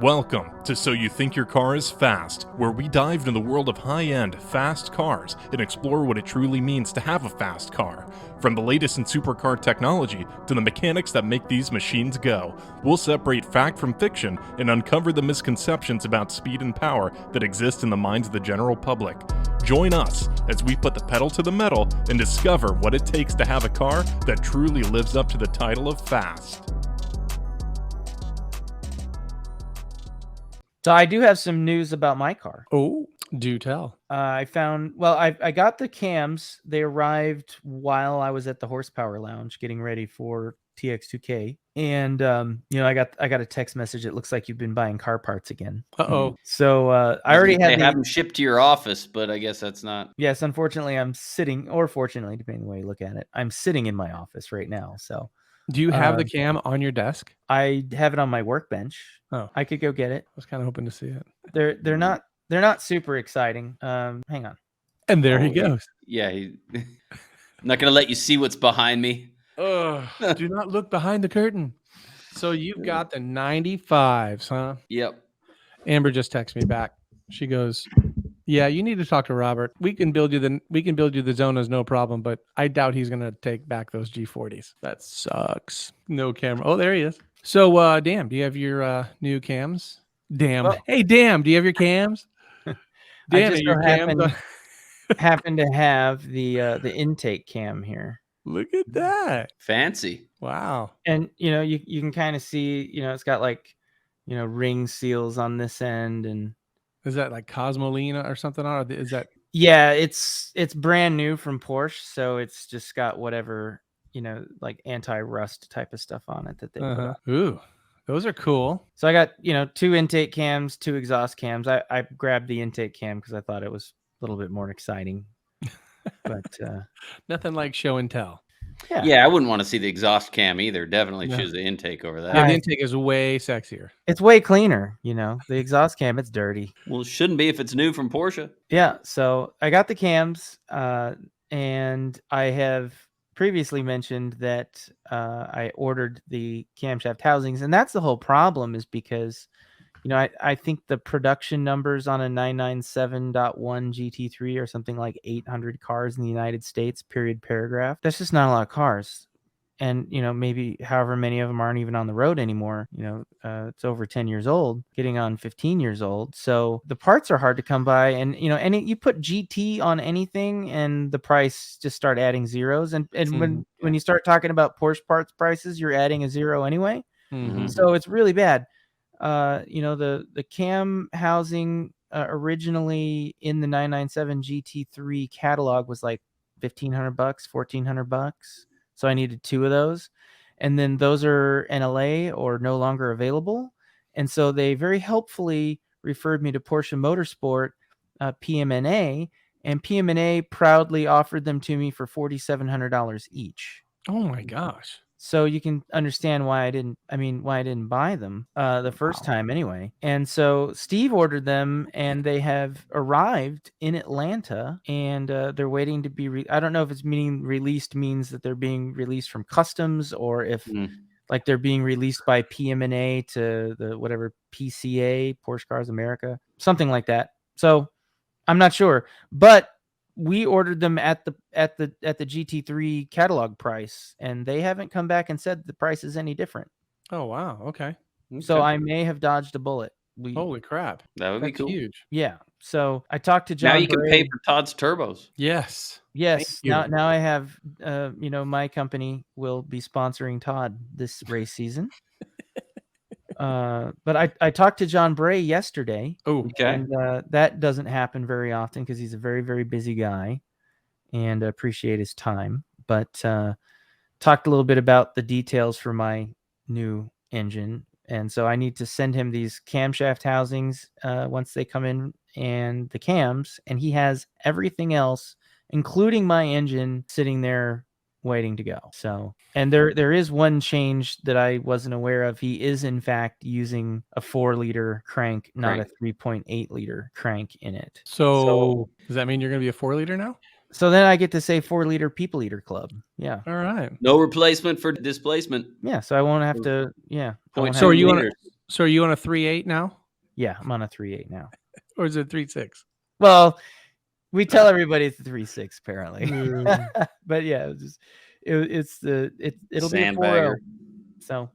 Welcome to So You Think Your Car is Fast, where we dive into the world of high-end, fast cars and explore what it truly means to have a fast car. From the latest in supercar technology to the mechanics that make these machines go, we'll separate fact from fiction and uncover the misconceptions about speed and power that exist in the minds of the general public. Join us as we put the pedal to the metal and discover what it takes to have a car that truly lives up to the title of fast. So I do have some news about my car. Oh, do tell. I got the cams. They arrived while I was at the Horsepower Lounge getting ready for TX2K. And, I got a text message. It looks like you've been buying car parts again. Uh-oh. So I already They have them shipped to your office, but I guess that's not. Yes, unfortunately, I'm sitting, or fortunately, depending on the way you look at it, I'm sitting in my office right now. So do you have the cam on your desk? I have it on my workbench. Oh, I could go get it. I was kind of hoping to see it. They're not super exciting. Hang on. And there he goes. I'm not going to let you see what's behind me. Do not look behind the curtain. So you've got the 95s, huh? Yep. Amber just texted me back. She goes, "Yeah, you need to talk to Robert. We can build you the Xonas, no problem, but I doubt he's going to take back those G40s. That sucks. No camera. Oh, there he is. So, Dan, do you have your new cams? Dan. Well, hey, Dan, do you have your cams? Dan, I just happen to have the intake cam here. Look at that. Fancy. Wow. And you can kind of see, it's got like, ring seals on this end. And is that like Cosmolina or something on it? Is that? Yeah, it's brand new from Porsche, so it's just got whatever, like anti-rust type of stuff on it that they put on. Ooh, those are cool. So I got, 2 intake cams, 2 exhaust cams. I grabbed the intake cam because I thought it was a little bit more exciting. But nothing like show and tell. Yeah, I wouldn't want to see the exhaust cam either. Definitely choose the intake over that. Yeah, the intake is way sexier. It's way cleaner, the exhaust cam, it's dirty. Well, it shouldn't be if it's new from Porsche. Yeah, so I got the cams, and I have previously mentioned that I ordered the camshaft housings, and that's the whole problem, is because I think the production numbers on a 997.1 GT3 are something like 800 cars in the United States, period, paragraph. That's just not a lot of cars. And, maybe however many of them aren't even on the road anymore. It's over 10 years old, getting on 15 years old. So the parts are hard to come by. And, you put GT on anything and the price just start adding zeros. And when you start talking about Porsche parts prices, you're adding a zero anyway. Mm-hmm. So it's really bad. The cam housing originally in the 997 GT3 catalog was like $1,500, $1,400. So I needed 2 of those, and then those are NLA or no longer available. And so they very helpfully referred me to Porsche Motorsport, PMNA, and PMNA proudly offered them to me for $4,700 each. Oh my gosh. So you can understand why I didn't buy them the first time anyway. And so Steve ordered them, and they have arrived in Atlanta, and they're waiting to be I don't know if it's released means that they're being released from customs, or if like they're being released by PMNA to the whatever PCA, Porsche Cars America, something like that. So I'm not sure, but we ordered them at the GT3 catalog price, and they haven't come back and said the price is any different. Oh wow, okay. So I may have dodged a bullet. Holy crap, that would be cool. Huge. Yeah. So I talked to John. Now you Bray. can pay for Todd's turbos. Yes. Now I have. My company will be sponsoring Todd this race season. But I talked to John Bray yesterday. Oh, okay. And that doesn't happen very often because he's a very, very busy guy, and I appreciate his time. But talked a little bit about the details for my new engine. And so I need to send him these camshaft housings once they come in, and the cams, and he has everything else, including my engine, sitting there waiting to go. So, and there is one change that I wasn't aware of. He is in fact using a 4-liter crank, not a 3.8 liter crank in it. So does that mean you're going to be a 4-liter now? So then I get to say 4-liter people eater club. Yeah. All right. No replacement for displacement. Yeah. So I won't have to. Yeah. So are you So are you on a 3.8 now, Yeah, I'm on a 3.8 now. or is it 3.6? Well, we tell everybody it's a 3.6 apparently, Mm. but yeah, it'll be a 4.0. Sandbagger. So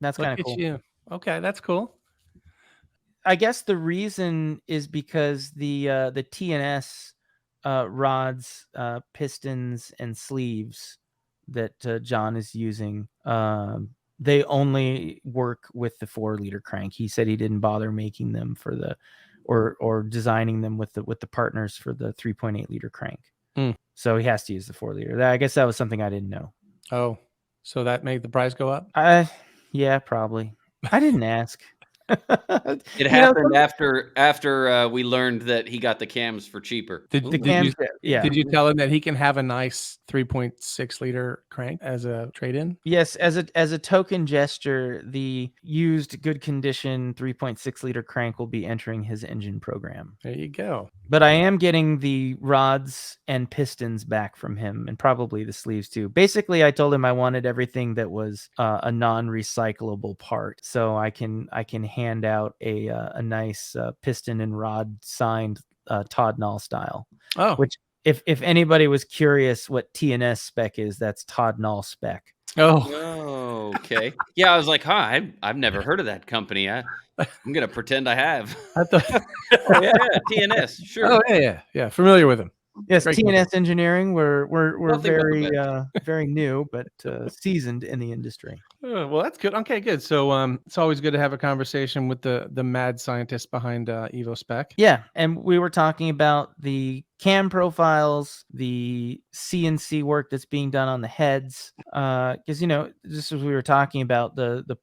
that's Look kind of at cool. you. Okay, that's cool. I guess the reason is because the TNS rods, pistons, and sleeves that John is using, they only work with the 4-liter crank. He said he didn't bother making them for the or designing them with the partners for the 3.8-liter crank. So he has to use the 4-liter. I guess that was something I didn't know. Oh, so that made the price go up? Yeah, probably. I didn't ask. It happened after we learned that he got the cams for cheaper. Did you tell him that he can have a nice 3.6 liter crank as a trade-in? Yes, as a token gesture, the used good condition 3.6 liter crank will be entering his engine program. There you go. But I am getting the rods and pistons back from him, and probably the sleeves too. Basically, I told him I wanted everything that was a non-recyclable part, so I can hand out a nice piston and rod signed Todd Knoll style. Oh, which if anybody was curious what TNS spec is, that's Todd Knoll spec. Oh, okay. Yeah, I was like, I've never heard of that company. I'm gonna pretend I have. I thought, Oh yeah, TNS, sure. oh yeah, familiar with him. Yes, Great TNS Engineering. We're Nothing but the very very new, but seasoned in the industry. Oh, well, that's good. Okay, good. So it's always good to have a conversation with the mad scientist behind EVOSpec. Yeah, and we were talking about the cam profiles, the CNC work that's being done on the heads, because just as we were talking about the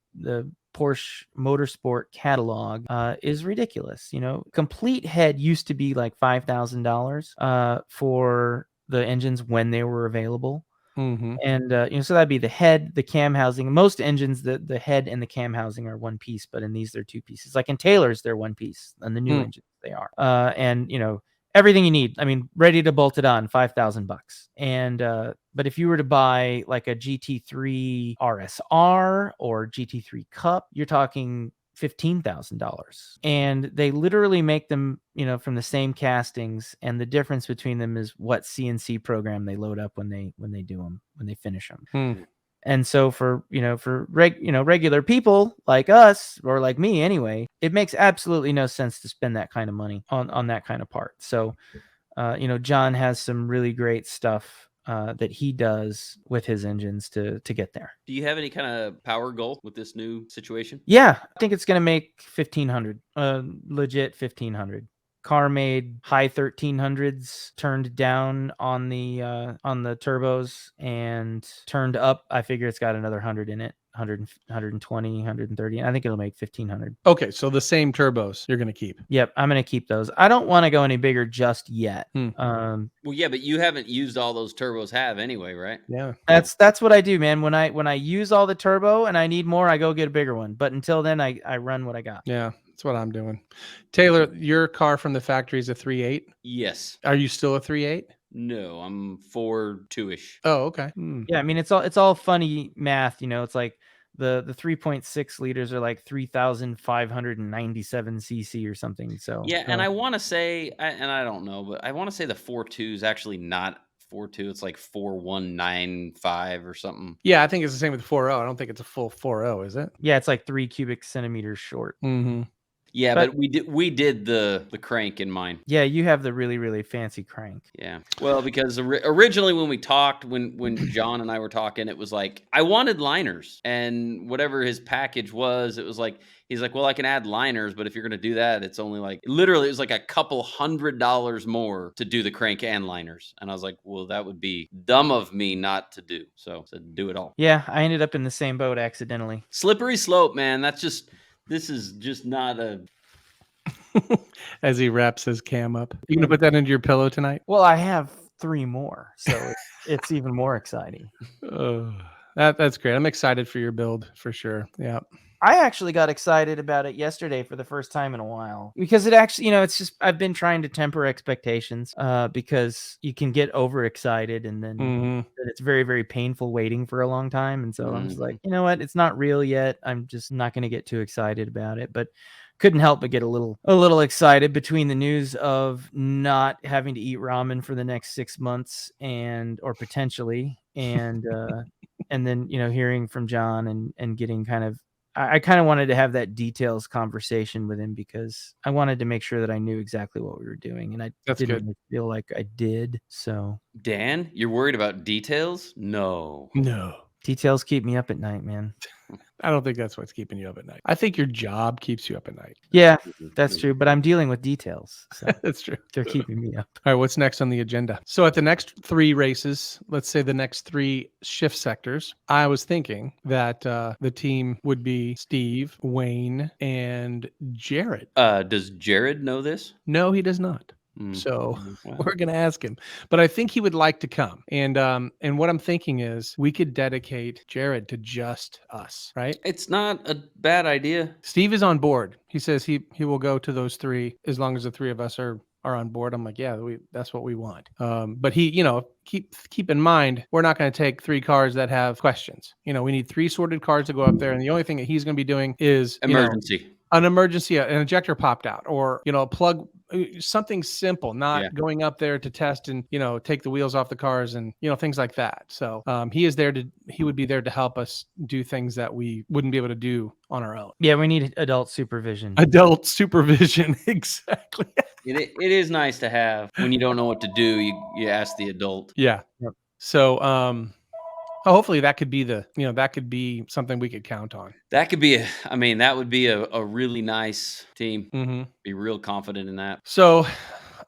Porsche Motorsport catalog is ridiculous. Complete head used to be like $5,000 for the engines when they were available. Mm-hmm. And so that'd be the head, the cam housing. Most engines, the head and the cam housing are one piece, but in these they're two pieces. Like in Taylor's, they're one piece. On the new engines, they are. And everything you need. I mean, ready to bolt it on, $5,000. And but if you were to buy like a GT3 RSR or GT3 Cup, you're talking $15,000. And they literally make them, from the same castings, and the difference between them is what CNC program they load up when they do them, when they finish them. And so for regular people like us, or like me anyway, it makes absolutely no sense to spend that kind of money on that kind of part. So John has some really great stuff that he does with his engines to get there. Do you have any kind of power goal with this new situation? Yeah, I think it's going to make 1,500, legit 1,500. Car made high 1,300s, turned down on the turbos, and turned up. I figure it's got another 100 in it. 100, 120, 130. I think it'll make 1,500. Okay, so the same turbos you're going to keep. Yep, I'm going to keep those. I don't want to go any bigger just yet. Well, yeah, but you haven't used all those turbos have anyway, right? Yeah. That's what I do, man. When I use all the turbo and I need more, I go get a bigger one. But until then, I run what I got. Yeah, that's what I'm doing. Taylor, your car from the factory is a 3.8? Yes. Are you still a 3.8? No, I'm 4.2-ish. Oh, okay. Yeah, I mean it's all funny math, it's like the 3.6 liters are like 3,597 cc or something. So yeah, and I want to say, and I don't know, but I want to say the 4.2 is actually not 4.2. It's like 4.195 or something. Yeah, I think it's the same with the 4.0. I don't think it's a full 4.0, is it? Yeah, it's like 3 cubic centimeters short. Mm-hmm. Yeah, but we did the crank in mine. Yeah, you have the really, really fancy crank. Yeah. Well, because originally when we talked, when John and I were talking, it was like, I wanted liners, and whatever his package was, it was like, he's like, well, I can add liners, but if you're going to do that, it's only like, literally, it was like a couple $100 more to do the crank and liners. And I was like, well, that would be dumb of me not to do. So I said, do it all. Yeah, I ended up in the same boat accidentally. Slippery slope, man. This is just not a... As he wraps his cam up. You going to put that into your pillow tonight? Well, I have 3 more, so it's even more exciting. That's great. I'm excited for your build, for sure. Yeah. I actually got excited about it yesterday for the first time in a while because it actually, it's just I've been trying to temper expectations because you can get overexcited and then it's very, very painful waiting for a long time. And so I'm just like, you know what? It's not real yet. I'm just not going to get too excited about it. But couldn't help but get a little excited between the news of not having to eat ramen for the next 6 months or potentially and then hearing from John and getting I kind of wanted to have that details conversation with him because I wanted to make sure that I knew exactly what we were doing, and I didn't really feel like I did. So, Dan, you're worried about details? No. Details keep me up at night, man. I don't think that's what's keeping you up at night. I think your job keeps you up at night. Yeah, that's true. But I'm dealing with details. So that's true. They're keeping me up. All right, what's next on the agenda? So at the next 3 races, let's say the next 3 shift sectors, I was thinking that the team would be Steve, Wayne, and Jared. Does Jared know this? No, he does not. So we're going to ask him, but I think he would like to come. And what I'm thinking is we could dedicate Jared to just us, right? It's not a bad idea. Steve is on board. He says he will go to those 3 as long as the 3 of us are on board. I'm like, yeah, that's what we want. But he, keep in mind, we're not going to take 3 cars that have questions. We need 3 sorted cars to go up there. And the only thing that he's going to be doing is emergency. An emergency, an ejector popped out, or a plug, something simple, not going up there to test and take the wheels off the cars and things like that. So he would be there to help us do things that we wouldn't be able to do on our own. Yeah, we need adult supervision. Adult supervision, exactly. It is nice to have when you don't know what to do. You ask the adult. Yeah. Yep. So hopefully that could be that could be something we could count on. That could be that would be a really nice team. Mm-hmm. Be real confident in that. So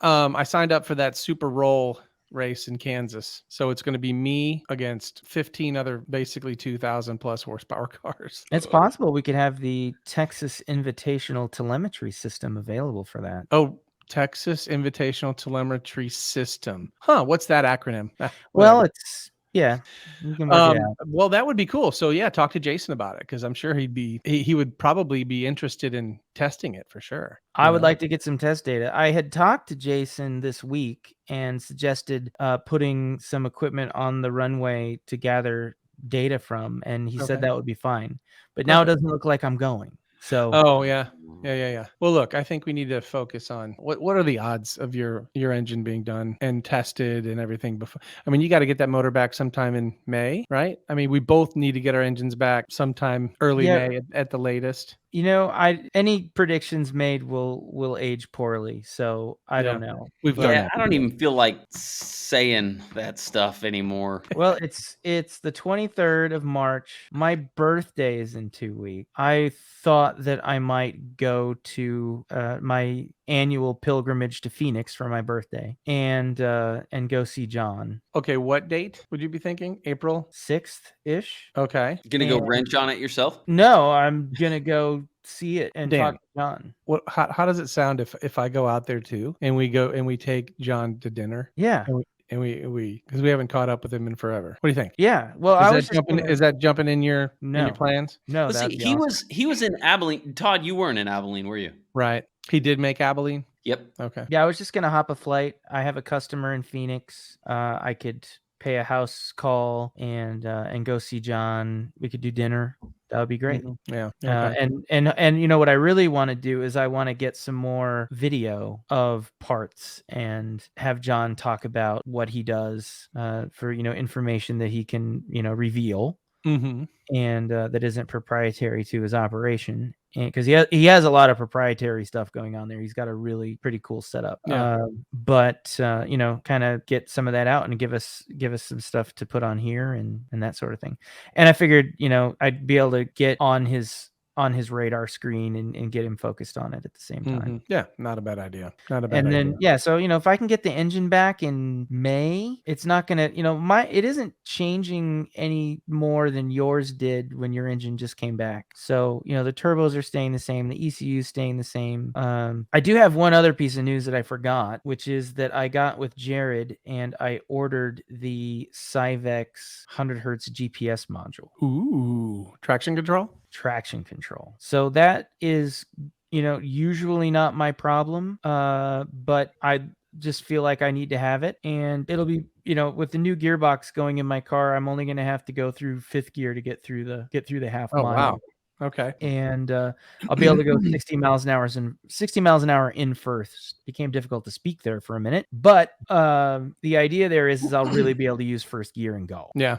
I signed up for that Super Rowl race in Kansas. So it's going to be me against 15 other basically 2,000 plus horsepower cars. It's possible we could have the Texas Invitational Telemetry System available for that. Oh, Texas Invitational Telemetry System. Huh, what's that acronym? Well, it's yeah. You can work it out. Well, that would be cool. So yeah, talk to Jason about it because I'm sure he would probably be interested in testing it for sure. I would like to get some test data. I had talked to Jason this week and suggested putting some equipment on the runway to gather data from, and he said that would be fine. But now it doesn't look like I'm going. So yeah. Well, look, I think we need to focus on what are the odds of your engine being done and tested and everything before. You got to get that motor back sometime in May, right? We both need to get our engines back sometime early May at the latest. Any predictions made will age poorly, so I don't know. We've done that. I don't even feel like saying that stuff anymore. Well, it's the 23rd of March. My birthday is in 2 weeks. I thought that I might go to my annual pilgrimage to Phoenix for my birthday and go see John. Okay, what date would you be thinking? April 6th-ish. Okay. Gonna go wrench on it yourself? No, I'm gonna go see it and talk to John. How does it sound if I go out there too and we take John to dinner? Yeah. And we because we haven't caught up with him in forever. What do you think? Yeah. Well, is that jumping in your plans? No, he was in Abilene. Todd, you weren't in Abilene, were you? Right. He did make Abilene. Yep. Okay. Yeah, I was just gonna hop a flight. I have a customer in Phoenix. I could pay a house call and go see John. We could do dinner. That would be great. Mm-hmm. Yeah. Okay. And what I really want to do is I want to get some more video of parts and have John talk about what he does for information that he can reveal. Mm-hmm. And that isn't proprietary to his operation, because he has a lot of proprietary stuff going on there. He's got a really pretty cool setup. But kind of get some of that out and give us some stuff to put on here and that sort of thing. And I figured I'd be able to get on his radar screen and get him focused on it at the same time. Mm-hmm. Yeah, not a bad idea. And then so if I can get the engine back in May, it's not gonna it isn't changing any more than yours did when your engine just came back. So the turbos are staying the same, the ECU is staying the same. I do have one other piece of news that I forgot, which is that I got with Jared and I ordered the Cyvex 100 Hertz GPS module. Ooh, traction control. traction control. So that is, usually not my problem, but I just feel like I need to have it. And it'll be, with the new gearbox going in my car, I'm only going to have to go through fifth gear to get through the half Oh, mile. wow. Okay. And I'll be able to go 60 miles an hour in first. Became difficult to speak there for a minute, but the idea there is I'll really be able to use first gear and go. Yeah.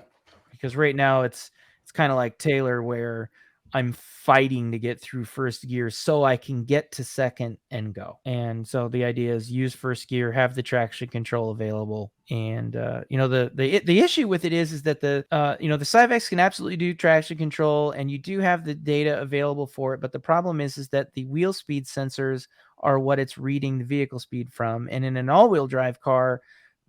Because right now it's kind of like Taylor, where I'm fighting to get through first gear so I can get to second and go. And so the idea is use first gear, have the traction control available. And the issue with it is that the Cyvex can absolutely do traction control, and you do have the data available for it. But the problem is that the wheel speed sensors are what it's reading the vehicle speed from. And in an all-wheel drive car,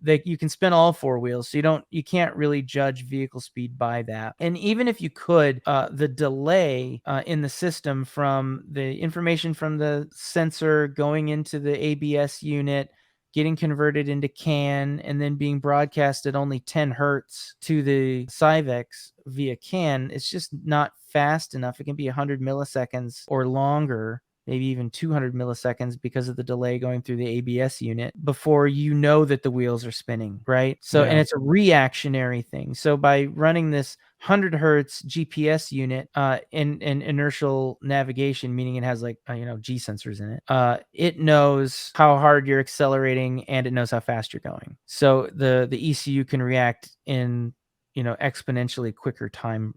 you can spin all four wheels, so you can't really judge vehicle speed by that. And even if you could, the delay in the system from the information from the sensor going into the ABS unit, getting converted into CAN, and then being broadcast at only 10 hertz to the Cyvex via CAN, it's just not fast enough. It can be 100 milliseconds or longer, maybe even 200 milliseconds because of the delay going through the ABS unit before you know that the wheels are spinning, right? So, Yeah. And it's a reactionary thing. So by running this 100 hertz GPS unit in inertial navigation, meaning it has like, G sensors in it, it knows how hard you're accelerating and it knows how fast you're going. So the ECU can react in, exponentially quicker time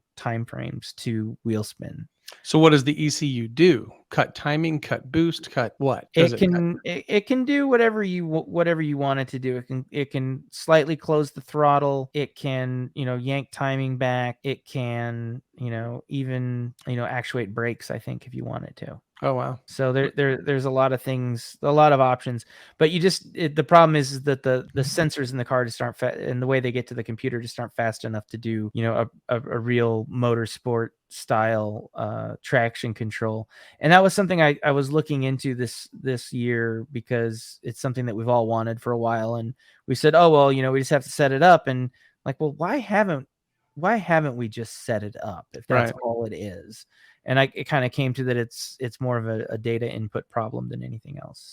frames to wheel spin. So what does the ECU do? Cut timing, cut boost, cut what? It can do whatever you want it to do. It can slightly close the throttle. It can, yank timing back. It can, even, actuate brakes, I think, if you want it to. Oh, wow. So there's a lot of things, a lot of options, but the problem is that the sensors in the car just aren't and the way they get to the computer just aren't fast enough to do, a real motorsport style traction control. And that was something I was looking into this year, because it's something that we've all wanted for a while. And we said, oh, well, we just have to set it up. And like, well, why haven't we just set it up if that's Right. all it is? And it kind of came to that it's more of a data input problem than anything else.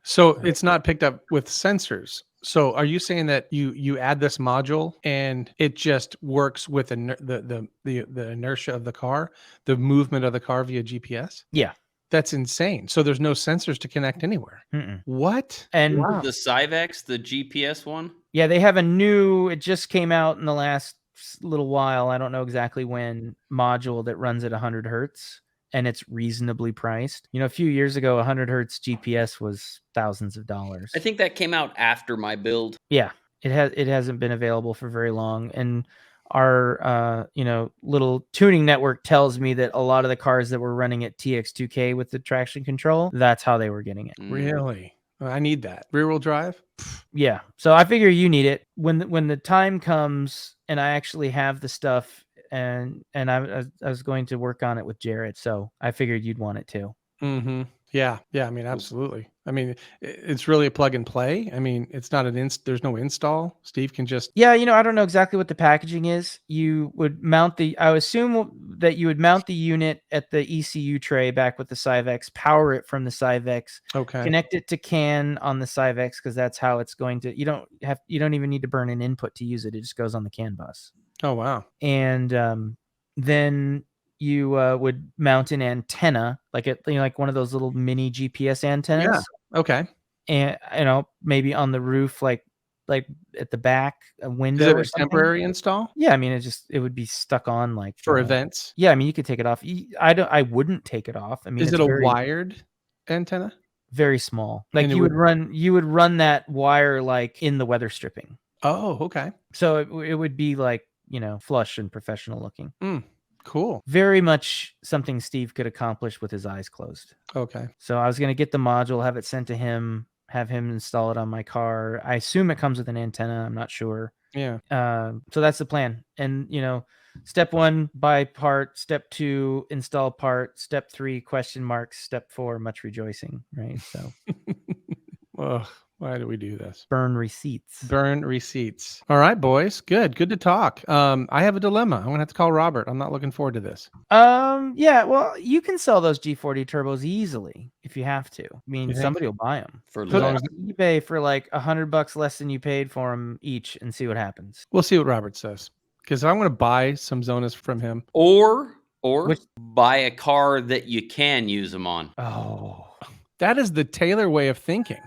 So it's not picked up with sensors. So are you saying that you add this module and it just works with the inertia of the car, the movement of the car via GPS? Yeah. That's insane. So there's no sensors to connect anywhere. Mm-mm. What? And Wow. The Cyvex, the GPS one? Yeah, they have it just came out in the last little while, I don't know exactly when, module that runs at 100 hertz, and it's reasonably priced. A few years ago, 100 hertz GPS was thousands of dollars. I think that came out after my build. Yeah, it hasn't been available for very long, and our little tuning network tells me that a lot of the cars that were running at TX2K with the traction control, that's how they were getting it. Really? I need that. Rear wheel drive? Yeah. So I figure you need it when the time comes and I actually have the stuff, and I was going to work on it with Jared. So I figured you'd want it too. Mm-hmm. Yeah. I mean, absolutely. I mean, it's really a plug and play. I mean, it's not there's no install. Steve can just. Yeah. I don't know exactly what the packaging is. You would I would assume that you would mount the unit at the ECU tray back with the Cyvex, power it from the Cyvex, Okay. connect it to CAN on the Cyvex, because that's how it's going to, you don't even need to burn an input to use it. It just goes on the CAN bus. Oh, wow. And then you would mount an antenna, like one of those little mini GPS antennas. Yeah. Okay. And maybe on the roof, like at the back, a window. Is it or a something. temporary install? Yeah, I mean, it would be stuck on like for events. Yeah, I mean, you could take it off. I wouldn't take it off. I mean, is it a wired antenna? Very small. Like you would run that wire like in the weather stripping. Oh, okay. So it would be like, flush and professional looking. Cool. Very much something Steve could accomplish with his eyes closed. Okay. So I was going to get the module, have it sent to him, have him install it on my car. I assume it comes with an antenna. I'm not sure. Yeah. So that's the plan. And, step 1, buy part. Step 2, install part. Step 3, question marks. Step 4, much rejoicing. Right. So. Ugh. Why do we do this? Burn receipts. Burn receipts. All right, boys. Good to talk. I have a dilemma. I'm gonna have to call Robert. I'm not looking forward to this. Yeah, well, you can sell those G40 turbos easily if you have to. I mean, You think? somebody will buy them. For Put long them less. on eBay for like $100 less than you paid for them each and see what happens. We'll see what Robert says. Because I'm gonna buy some Xonas from him. Or Which- buy a car that you can use them on. Oh, That is the Taylor way of thinking.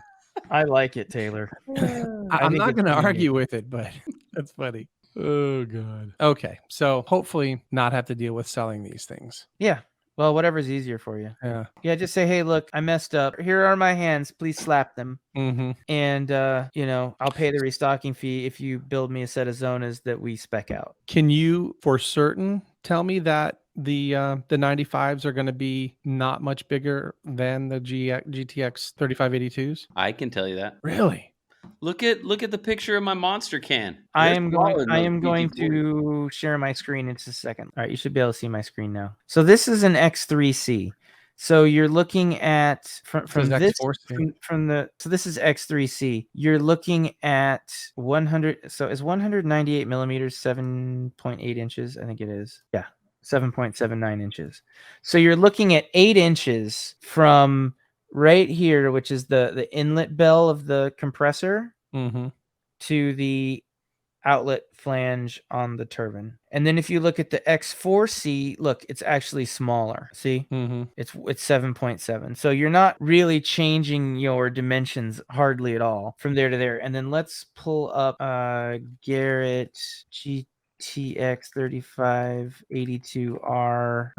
I like it, Taylor. I'm think not it's going to genius. argue with it, but that's funny. Oh, God. Okay. So hopefully not have to deal with selling these things. Yeah. Well, whatever's easier for you. Yeah. Yeah, just say, hey, look, I messed up. Here are my hands. Please slap them. Mm-hmm. And, I'll pay the restocking fee if you build me a set of Xonas that we spec out. Can you for certain tell me that the 95s are going to be not much bigger than the GTX 3582s? I can tell you that. Really? Look at the picture of my monster can. I They're am smaller than going those GT40s. to share my screen in just a second. All right, you should be able to see my screen now. So this is an X3C. So you're looking at from this X4C. so this is X3C. You're looking at 100. So it's 198 millimeters, 7.8 inches. I think it is. Yeah, 7.79 inches. So you're looking at 8 inches from right here, which is the inlet bell of the compressor, Mm-hmm. to the outlet flange on the turbine. And then if you look at the X4C, look, it's actually smaller. See? Mm-hmm. It's 7.7. So you're not really changing your dimensions hardly at all from there to there. And then let's pull up Garrett GTX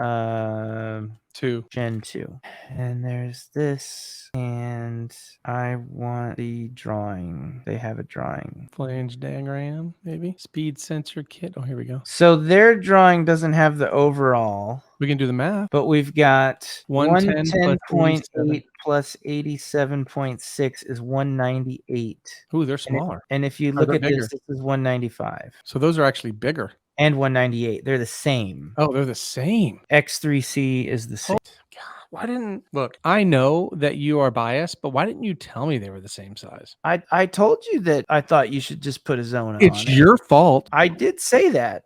3582R 2. Gen 2. And there's this. And I want the drawing. They have a drawing. Flange diagram, maybe? Speed sensor kit. Oh, here we go. So their drawing doesn't have the overall, We can do the math. but we've got 110 plus 110.8 plus 87.6 is 198. Ooh, they're smaller. And if you Oh, look they're at bigger. this is 195 So those are actually bigger. and 198. They're the same. Oh, they're the same. X3C is the same. God, why didn't look? I know that you are biased, but why didn't you tell me they were the same size? I told you that I thought you should just put a Xona on It's it. your fault. I did say that.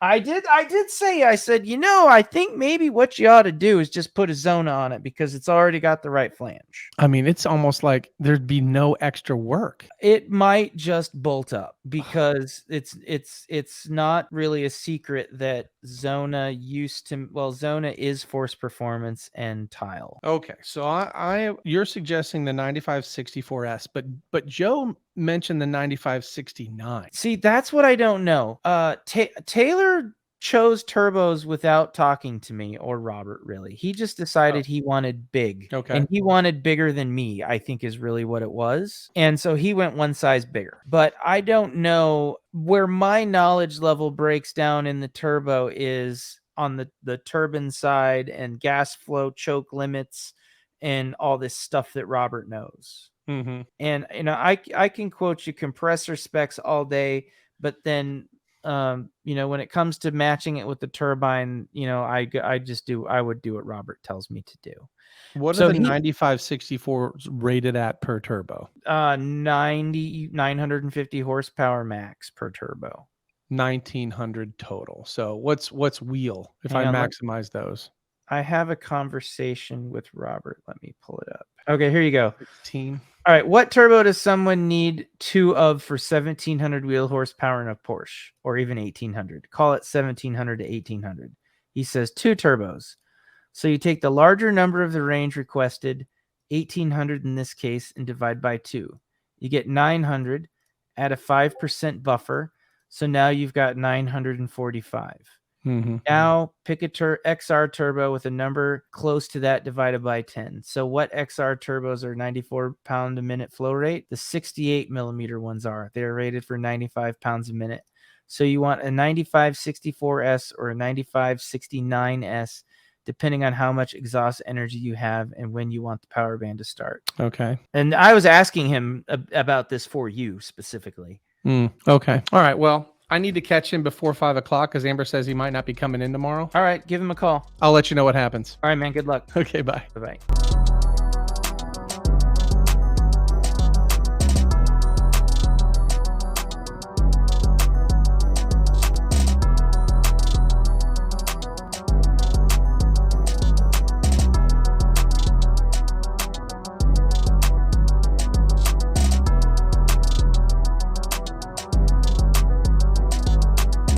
I did say, I said, I think maybe what you ought to do is just put a Xona on it because it's already got the right flange. I mean, it's almost like there'd be no extra work. It might just bolt up because it's not really a secret that Xona Xona is force performance and tile. Okay, so you're suggesting the 9564S, but Joe mentioned the 9569. See, that's what I don't know. Taylor chose turbos without talking to me or Robert, really. He just decided he wanted big. Okay. And he wanted bigger than me, I think is really what it was. And so he went one size bigger. But I don't know where my knowledge level breaks down in the turbo is on the turbine side and gas flow choke limits and all this stuff that Robert knows. Mm-hmm. And I can quote you compressor specs all day, but then when it comes to matching it with the turbine, I would do what Robert tells me to do. What So are the 9564s rated at per turbo? 950 horsepower max per turbo. 1900 total. So what's wheel if Hang I on, maximize those? I have a conversation with Robert. Let me pull it up. Okay, here you go. 16. All right, what turbo does someone need 2 of for 1700 wheel horsepower in a Porsche, or even 1800? Call it 1700 to 1800. He says 2 turbos. So you take the larger number of the range requested, 1800 in this case, and divide by 2. You get 900, add a 5% buffer. So now you've got 945. Mm-hmm. Now pick a XR turbo with a number close to that divided by 10. So what XR turbos are 94 pound a minute flow rate? The 68 millimeter ones are. They're rated for 95 pounds a minute. So you want a 9564S or a 9569S, depending on how much exhaust energy you have and when you want the power band to start. Okay. And I was asking him about this for you specifically. Okay. All right. Well, I need to catch him before 5 o'clock because Amber says he might not be coming in tomorrow. All right, give him a call. I'll let you know what happens. All right, man. Good luck. Okay. Bye. Bye-bye.